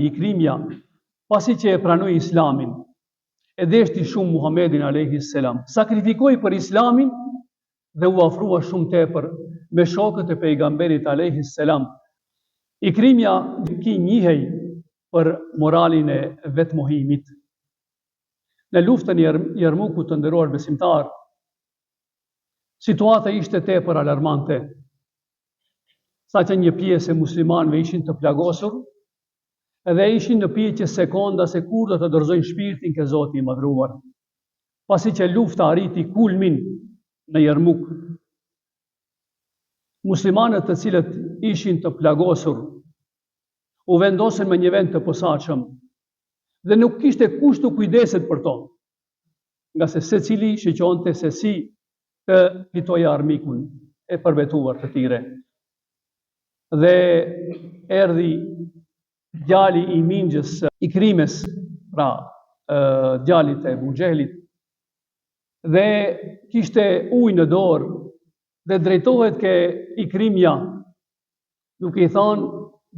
Ikrimja, pasi që e pranoi Islamin, e deshti shumë Muhamedin alayhis salam, sakrifikoi për Islamin dhe u afrua shumë tepër me shokët e pejgamberit alayhis salam. Ikrimja ki njihej për moralin e vetmohimit. Në luftën e Jarmukut, të nderuar besimtar, situata ishte tepër alarmante, saqë një pjesë e muslimanëve ishin të plagosur dhe ishin në pyetje sekonda se kur do të dorëzojnë shpirtin ke Zoti i madhruar. Pasi që lufta arriti kulmin në Jarmuk, muslimanët të cilët ishin të plagosur u vendosën me një vend të posaçëm dhe nuk kishte kush të kujdeset për to, nga se secili shiqonte se si të fitoja armikun e përbetuar të tire. Dhe erdhi djali i mingjës Ikrimes, pra djalit e Abu Jehlit, dhe kishte ujë në dorë dhe drejtohet ke Ikrimja, duke i thënë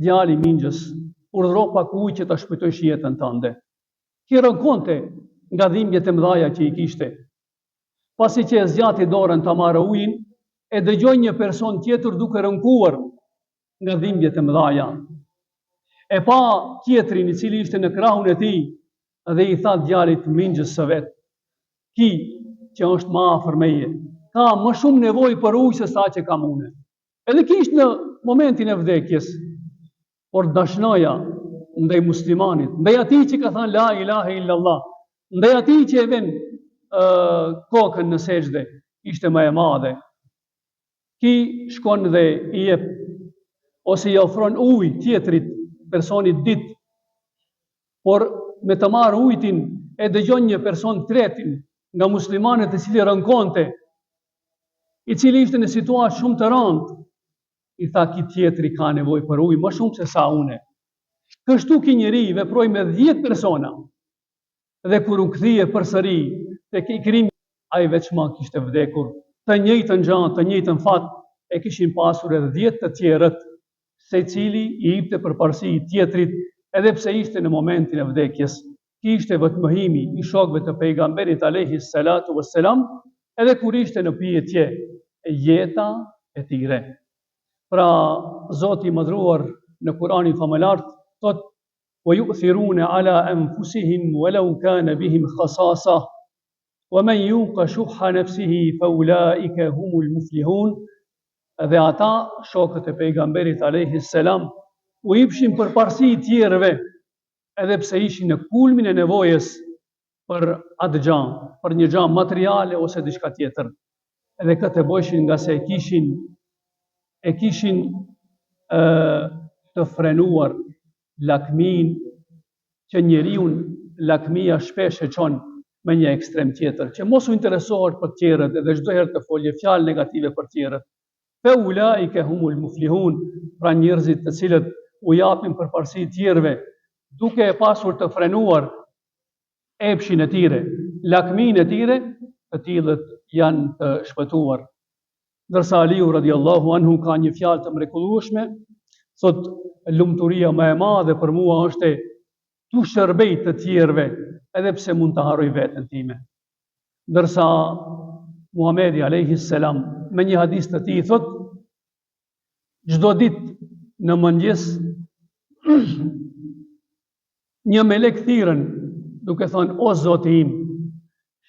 djali i mingjës, urdhëro pak ujë që ta shpëtojsh jetën tënde. Ki rënkonte nga dhimbjet e mëdha që i kishte. Pasi që e zgjati dorën ta marrë ujin, e dëgjoi një person tjetër duke rënkuar nga dhimbjet e mëdha. E pa tjetrin i cili ishte në krahun e tij dhe i tha djalit mingjës së vet: "Ki që është më afër meje, ka më shumë nevojë për ujë se sa që kam unë." Edhe ki ishte në momentin e vdekjes, por dashnoja ndaj muslimanit, ndaj atij që ka thënë la ilahe illallah, ndaj atij që e vën kokën në sejdë, ishte më e madhe. Ki shkon dhe i jep ose i ofron ujë tjetrit personit ditë, por me të marrë ujtin e dëgjon një person tretin nga muslimanët e cili rënkonte, i cili ishte në situatë shumë të rëndë. I tha: "Ki tjetri ka nevojë për ujë më shumë se sa une." Kështu ki njeri veproi me 10 persona dhe kur u kthye përsëri tek Ikrimi, ai veçma kishte vdekur. Të njëjtën gjë, të njëjtën fat e kishin pasur edhe 10 të tjerët, secili i jepte përparësi i tjetrit, edhe pse ishte në momentin e vdekjes. Kishte vetmohimi i shokëve të pejgamberit alayhis salatu wassalam, edhe kur ishte në pyetje jeta e tire. Pra, Zoti i madhruar në Kur'anin famëlart thot: "Wa yu'thiruna ala anfusihim walau kana bihim khasasa, wa man yuqa shuhha nafsihi fa ulaika humul muflihun." Dhe ata, shokët e pejgamberit alayhis salam, u jepshin përparësi tjerëve, edhe pse ishin në kulmin e nevojës për atë gjë, për një gjë materiale ose diçka tjetër. Edhe këtë bëshin nga se e kishin të frenuar lakmin, që njeriu lakmia shpesh e çon me një ekstrem tjetër, që mos u interesohet për tjerët edhe çdo herë të folje fjalë negative për tjerët. Fa ulaika humul muflihun, pra njerëzit të cilët u japin përparësi tjerëve, duke e pasur të frenuar epshin e tire, lakmin e tire, të tillët janë të shpëtuar. Ndërsa Aliu radiallahu anhu ka një fjalë të mrekullueshme, thot: "Lumturia më e madhe për mua është tu shërbej të tjerëve, edhe pse mund të harroj veten time." Ndërsa Muhamedi alayhis salam me një hadis të tij thot: "Çdo ditë në mëngjes një melek thirrën duke thënë: O Zoti im,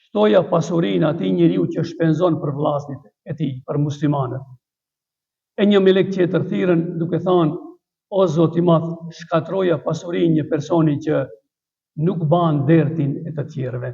shtoja pasurinë atij njeriu që shpenzon për vllazërit e tij, për muslimanët. E një melek tjetër thirrën duke thënë: O Zoti i madh, shkatroja pasurinë një personi që nuk ban dertin e të tjerëve."